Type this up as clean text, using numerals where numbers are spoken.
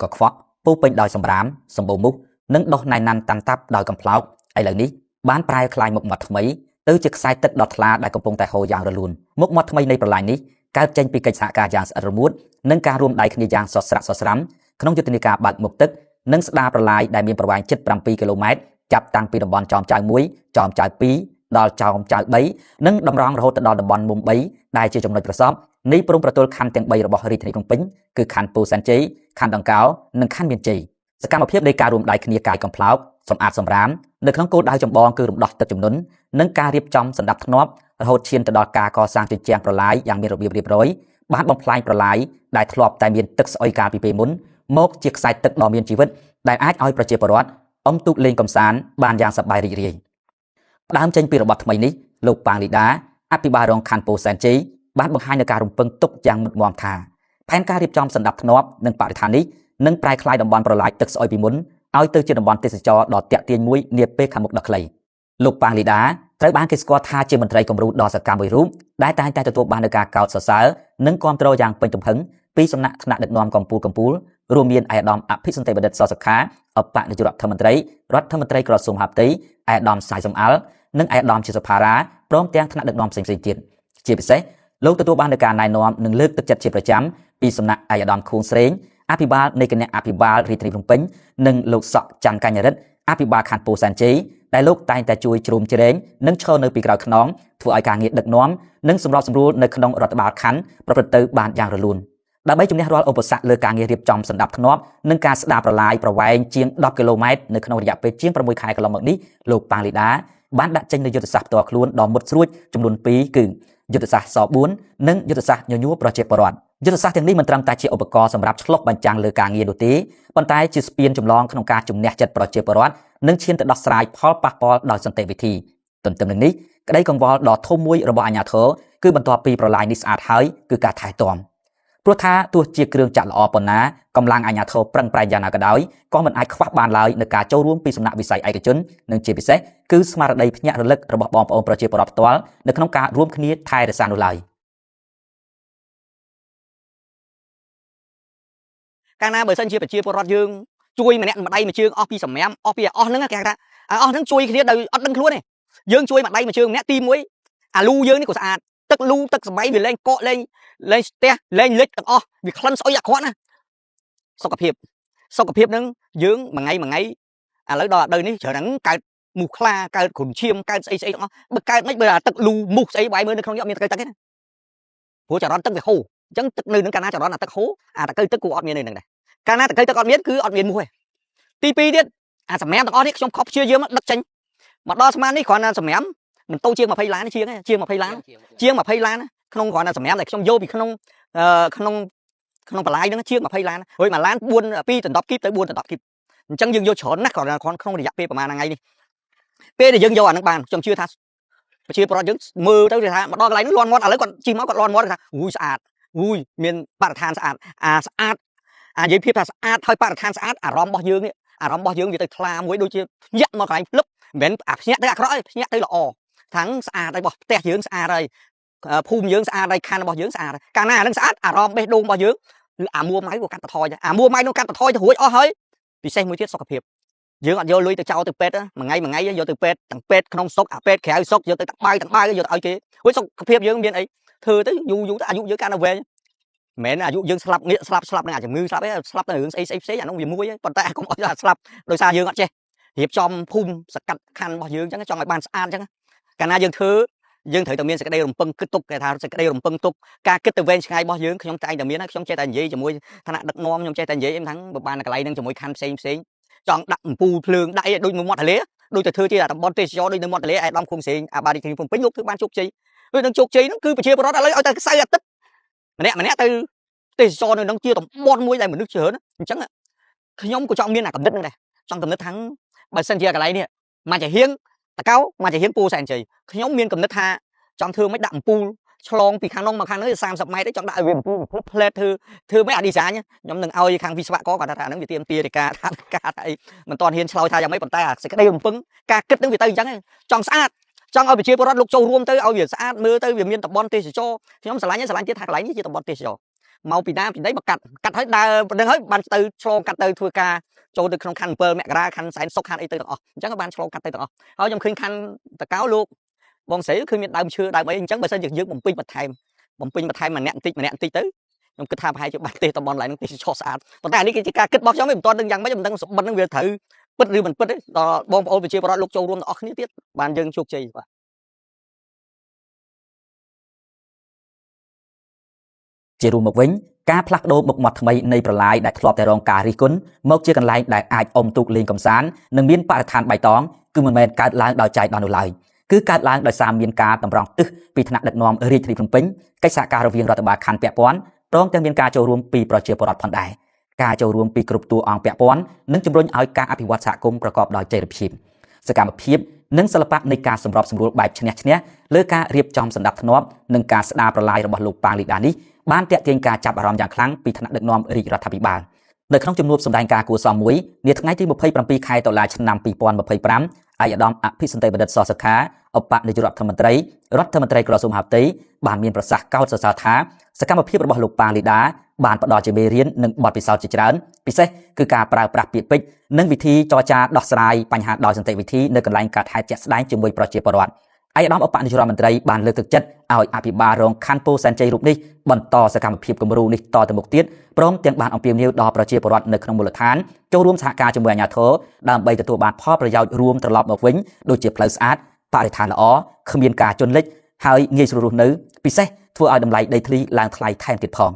ក៏ខ្វក់ពុះពេញដោយសម្រាមសម្បូរមុខនិងដុះណៃណាន់តាន់តាប់ដោយកំប្លោកឥឡូវនេះបានប្រែក្លាយមុខមាត់ថ្មីទៅជាខ្សែទឹកដ៏ថ្លាដែលកំពុងតែហូរយ៉ាងរលូនមុខមាត់ថ្មីនៃប្រឡាយនេះកើតចេញពីកិច្ចសហការយ៉ាងស្អិតរមួតនិងការរួមដៃគ្នាយ៉ាងសស្រាក់សស្រាំក្នុងយុទ្ធនាការបើកមុខទឹកនិងស្ដារប្រឡាយដែលមានប្រវែងជិត7គីឡូម៉ែត្រចាប់តាំងពីតំបន់ចោមចៅ1ចោមចៅ2ដល់ចោមចៅ3និងតម្រង់រហូតទៅដល់តំបន់មុំ3ដែលជាចំណុចប្រសពនៃព្រំប្រទល់ខណ្ឌទាំង3របស់រាជធានីភ្នំពេញគឺខណ្ឌពោធិ៍សែនជ័យខណ្ឌដង្កោនិងខណ្ឌមានជ័យសកម្មភាពនៃការរួមដៃគ្នាកាយកំប្លោកសម្អាតសម្រាមនៅក្នុងគោលដៅចម្បងគឺរំដោះទឹកជំនន់និងការរៀបចំសណ្ដាប់ធ្នាប់រហូតឈានទៅដល់ការកសាងជញ្ជាំងប្រឡាយយ៉ាងមានរបៀបរៀបរយបានបំផ្លាញប្រឡាយដែលធ្លាប់តែមានទឹកស្អុយកាលពីពេលមុនមកជាខ្សែទឹកដ៏មានជីវិតដែលអាចឲ្យប្រជាពលរដ្ឋអុំទូកលេងកម្សាន្តបានយ៉ាងសប្បាយរីករាយផ្ដើមចេញពីរបទថ្មីនេះលោកប៉ាងលីដាអភិបាលរងខណ្ឌពោធិ៍សែនជ័យបានបង្ហាញនូវការរំពឹងទុកយ៉ាងមុតមាំថាផែនការរៀបចំសណ្ដាប់ធ្នាប់និងបរិស្ថាននេះនឹងប្រែក្លាយតំបន់ប្រឡាយទឹកស្អុយពីមុនឲ្យទៅជាតំបន់ទេសចរណ៍ដ៏ទាក់ទាញមួយនាពេលខាងមុខដ៏ខ្លីលោកប៉ាងលីដាត្រូវបានគេស្គាល់ថាជាមន្ត្រីគំរូដ៏សកម្មមួយរូបដែលតែងតែទទួលបាននូវការកោតសរសើរនិងគាំទ្រយ៉ាងពេញទំហឹងពីសំណាក់ថ្នាក់ដឹកនាំកម្ពុជារួមមានឯកឧត្តមអភិសន្តិបណ្ឌិតសសុខាអបនាយករដ្ឋមន្ត្រីក្រសួងមហាផ្ទៃឯកឧត្តមសាយសំអាល់និងឯកឧត្តមជាសុផារ៉ាព្រមទាំងថ្នាក់ដឹកនាំផ្សេងៗទៀតជាពិសេសលោកទទួលបាននូវការណែនាំនិងលើកទឹកចិត្តជាប្រចាំពីសំណាក់ឯកឧត្តមខួងស្រេងអភិបាលនៃគណៈអភិបាលរាជធានីភ្នំពេញនិងលោកសក់ច័ន្ទកញ្ញរិទ្ធអភិបាលខណ្ឌពោធិ៍សែនជ័យដែលលោកតែងតែជួយជ្រោមជ្រែងនិងឈរនៅពីក្រោយខ្នងធ្វើឲ្យការងារដឹកនាំនិងសម្របសម្រួលនៅក្នុងរដ្ឋបាលខណ្ឌប្រព្រឹត្តទៅបានយ៉ាងរលូនដើម្បីជំនះរាល់ឧបសគ្គលើការងាររៀបចំសណ្ដាប់ធ្នាប់និងការស្ដារប្រឡាយប្រវែងជាង10គីឡូម៉ែត្រនៅក្នុងរយៈពេលជាង6ខែកន្លងមកនេះលោកប៉ាងលីដាបានដាក់ចេញនូវយុទ្ធសាស្ត្រផ្ទាល់ខ្លួនដ៏មុតស្រួចចំនួន2គឺយុទ្ធសាស្ត្រស4និងយុទ្ធសាស្ត្រញញួរប្រជាពលរដ្ឋយុទ្ធសាស្ត្រទាំងនេះមិនត្រឹមតែជាឧបករណ៍សម្រាប់ឆ្លុះបញ្ចាំងលើការងារនោះទេប៉ុន្តែជាស្ពានចម្លងក្នុងការជំនះចិត្តប្រជាពលរដ្ឋនិងឈានទៅដោះស្រាយផលប៉ះពាល់ដោយសន្តិវិធីទន្ទឹមនឹងនេះក្តីកង្វល់ដ៏ធំមួយរបស់អាជ្ញាធរគឺបន្ទាប់ពីប្រឡាយនេះស្អាតហើយគឺការថែទាំព្រោះថាទោះជាគ្រឿងចាក់ល្អប៉ុណ្ណាកម្លាំងអាជ្ញាធរប្រឹងប្រែងយ៉ាងណាក៏ដោយក៏មិនអាចខ្វះបានឡើយនៅការចូលរួមពីសំណាក់វិស័យឯកជននិងជាពិសេសគឺស្មារតីភ្ញាក់រលឹករបស់បងប្អូនប្រជាពលរដ្ឋផ្ទាល់នៅក្នុងការរួមគ្នាថែរក្សានោះឡើយកាលណាបើសិនជាប្រជាពលរដ្ឋយើងជួយម្នាក់ម្ដាយមួយជើងអស់ពីសម្រាមអស់ពីអស់ហ្នឹងគេថាអស់ហ្នឹងជួយគ្នាដោយអត់ដឹងខ្លួនទេយើងជួយម្ដាយមួយជើងម្នាក់ទី1អាលូយើងនេះក៏ស្អាតទឹកលូទឹកសបៃវាលែងកកលែងស្ទះលែងលិចទាំងអស់វាក្លិនស្អុយអាក្រក់ណាសុខភាពហ្នឹងយើងមួយថ្ងៃឥឡូវដល់ដល់នេះច្រើនហ្នឹងកើតមូសខ្លាកើតគ្រុនឈាមកើតស្អីទាំងអស់បើកើតមិនបើអាទឹកលូមូសស្អីបាយមើលនៅក្នុងយកមានទឹកទេណាព្រោះចរន្តទឹកវាហូរអញ្ចឹងទឹកនៅនឹងកាលណាចរន្តអាទឹកហូរអាតកៅទឹកគួរអត់មាននៅនឹងដែរកាលណាតកៅទឹកអត់មានគឺអត់មានមូសទេទី2ទៀតអាសម្រាមទាំងអស់នេះខ្ញុំខុសព្យាយាមដឹកចេញមកដល់ស្មាននេះគ្រាន់តែសម្រាមមិនតូចជាង20ឡានជាង20ឡានក្នុងគ្រាន់តែសម្រាមដែលខ្ញុំយកពីក្នុងបន្លាយហ្នឹងជាង20ឡានហើយមួយឡាន4 2ដណ្ដប់គីបទៅ4ដណ្ដប់គីបអញ្ចឹងយើងយកច្រើនណាស់គ្រាន់តែក្នុងរយៈពេលប្រហែលថ្ងៃនេះពេលដែលយើងយកអាហ្នឹងបានខ្ញុំជឿថាប្រជាពលរដ្ឋយើងមើលទៅថាមកដល់កន្លែងនេះលន់មាត់ឥឡូវគាត់ជិះមកគាត់លន់មាត់ថាស្អាតមានបរិស្ថានស្អាតស្អាតនិយាយភាពថាស្អាតហើយបរិស្ថានស្អាតអារម្មណ៍របស់យើងវាទៅថ្លាមួយដូចជាភ្ញាក់មកកន្លែងភ្លឹបមិនមែនភ្ញាក់ទៅអាក្រក់ទេភ្ញាក់ទៅល្អថាំងស្អាតហើយរបស់ផ្ទះយើងស្អាតហើយភូមិយើងស្អាតហើយខណ្ឌរបស់យើងស្អាតកាលណាអានឹងស្អាតអារម្មណ៍បេះដូងរបស់យើងអាមួម៉ៅក៏កាត់បន្ថយដែរអាមួម៉ៅនោះកាត់បន្ថយទៅរួចអស់ហើយពិសេសមួយទៀតសុខភាពយើងអត់យកលុយទៅចោលទៅពេទ្យមួយថ្ងៃយកទៅពេទ្យទាំងពេទ្យក្នុងស្រុកអាពេទ្យក្រៅស្រុកយកទៅតាក់បាវយកទៅឲ្យគេរួចសុខភាពយើងមានអីធ្វើទៅយូរទៅអាយុយើងកាន់តែវែងមិនមែនអាយុយើងស្លាប់ងាកស្លាប់នឹងអាជំងឺស្លាប់ទេស្លាប់ទៅរឿងស្អីផ្សេងអានោះវាមួយប៉ុន្តែកុំឲ្យស្លាប់ដោយសារយើងអត់ចេះរៀបចំភូមិសកាត់ខណ្ឌរបស់យើងអញ្ចឹងចង់ឲ្យបានស្អាតអញ្ចឹងកាលណាយើងធ្វើយើងត្រូវតែមានសេចក្តីរំពឹងគិតទុកគេថាសេចក្តីរំពឹងទុកការគិតទៅវែងឆ្ងាយរបស់យើងខ្ញុំតែងតែមានខ្ញុំចេះតែនិយាយជាមួយឋានៈដឹកនាំខ្ញុំចេះតែនិយាយថាបើបានកន្លែងហ្នឹងជាមួយខណ្ឌផ្សេងចង់ដាក់អំពូលភ្លើងដាក់ឲ្យដូចមួយមាត់ទន្លេដូចទៅធ្វើជាតំបន់ទេសចរដូចនៅមាត់ទន្លេឯកឧត្តមឃុំសេងអាបារីភ្នំពេញលោកធ្វើបានជោគជ័យដូចនឹងជោគជ័យហ្នឹងគឺប្រជាពលរដ្ឋឥឡូវឲ្យតែខ្សែអាទិត្យម្នាក់ទៅទេសចរនៅនឹងជាតំបន់មួយដែលមនុស្សច្រើនអញ្ចឹងខ្ញុំក៏ចង់មានអាកំណត់ហ្នឹងដែរចង់កំណត់ថាបើសិនជាកន្លែងនេះមកជាហៀងតកៅមកជាហៀងពោធិ៍សែនជ័យខ្ញុំមានកំណត់ថាចង់ធ្វើមិនដាក់អំពូលឆ្លងពីខាងនោះមកខាងនោះ30ម៉ែត្រចង់ដាក់ឲ្យវាអំពូលផ្លែតធ្វើមិនអាឌីហ្សាញខ្ញុំនឹងឲ្យខាងវិស្វករគាត់ថាហ្នឹងវាទៀមទានៃការថាអីមិនទាន់ហ៊ានឆ្លើយថាយ៉ាងម៉េចប៉ុន្តែសេចក្តីរំពឹងការគិតនឹងវាទៅអញ្ចឹងចង់ស្អាតចង់ឲ្យប្រជាពលរដ្ឋលោកចូលរួមទៅឲ្យវាស្អាតមើលទៅវាមានតំបន់ទេសចរខ្ញុំស្រឡាញ់ទៀតថាកន្លែងនេះជាតំបន់ទេសចរ mau bị đá bị đấy mà cắt hết đa đừng hết ban từ slow cắt từ thua ca cho từ trong khăn pơ mẹ ra khăn sải sốc khăn ấy từ đó chắc các bạn slow cắt từ đó thôi trong khi khăn tờ cáo luôn bông sĩ khi miền đông chưa đại mấy chắc bây giờ dừng bông pin mà thay mà nẹn tí tới trong cái tham hai cho bạn tê tao bon lại nó tê cho sạch còn tại đi cái kết bóc giống mình toàn đừng dằn mấy mình đang bật đang việc thử bật đi mình bật đấy bom ôi bị chia vào lúc châu luôn ở khía tiết bàn dân chuột chi và ជារួមមកវិញការផ្លាស់ប្ដូរមុខមាត់ថ្មីនៃប្រឡាយដែលធ្លាប់តែរងការរិះគន់មកជាកន្លែងដែលអាចអុំទូកលេងកម្សាន្តនិងមានបរិស្ថានបៃតងគឺមិនមែនកើតឡើងដោយចៃដន្យនោះឡើយគឺកើតឡើងដោយសារមានការតម្រង់ទិសពីថ្នាក់ដឹកនាំរាជធានីភ្នំពេញកិច្ចសហការរវាងរដ្ឋបាលខណ្ឌពាក់ព័ន្ធព្រមទាំងមានការចូលរួមពីប្រជាពលរដ្ឋផងដែរការចូលរួមពីគ្រប់តួអង្គពាក់ព័ន្ធនឹងជំរុញឲ្យការអភិវឌ្ឍសហគមន៍ប្រកបដោយចីរភាពសកម្មភាពនិងសិល្បៈនៃការសម្របសម្រួលបែបឈ្នះឈ្នះលើការរៀបចំសណ្ដាប់ធ្នាប់និងការស្ដារប្រឡាយរបស់លោកប៉ាងលីដានេះបានទាក់ទាញការចាប់អារម្មណ៍យ៉ាងខ្លាំងពីថ្នាក់ដឹកនាំរាជរដ្ឋាភិបាលនៅក្នុងជំនួបសម្ដែងការគួរសមមួយនាថ្ងៃទី27ខែតុលាឆ្នាំ2025ឯកឧត្តមអភិសន្តិបណ្ឌិតសសុខាឧបនាយករដ្ឋមន្ត្រីក្រសួងមហាផ្ទៃបានមានប្រសាសន៍កោតសរសើរថាសកម្មភាពរបស់លោកប៉ាងលីដាបានផ្ដល់ជាមេរៀននិងបទពិសោធន៍ជាច្រើនពិសេសគឺការប្រើប្រាស់ពាក្យពេចន៍និងវិធីចរចាដោះស្រាយបញ្ហាដោយសន្តិវិធីនៅកន្លែងកាត់ហេតុជាក់ស្ដែងជាមួយប្រជាពលរដ្ឋឯកឧត្តមឧបនាយករដ្ឋមន្ត្រីបានលើកទឹកចិត្តឲ្យអភិបាលរងខណ្ឌពោធិ៍សែនជ័យរូបនេះបន្តសកម្មភាពគំរូនេះតទៅមុខទៀតព្រមទាំងបានអំពាវនាវដល់ប្រជាពលរដ្ឋនៅក្នុងមូលដ្ឋានចូលរួមសហការជាមួយអាជ្ញាធរដើម្បីទទួលបានផលប្រយោជន៍រួមត្រឡប់មកវិញដូចជាផ្លូវស្អាតបរិស្ថានល្អគ្មានការជន់លិចហើយងាយស្រួលរស់នៅពិសេសធ្វើឲ្យតម្លៃដីធ្លីឡើងថ្លៃថែមទៀតផង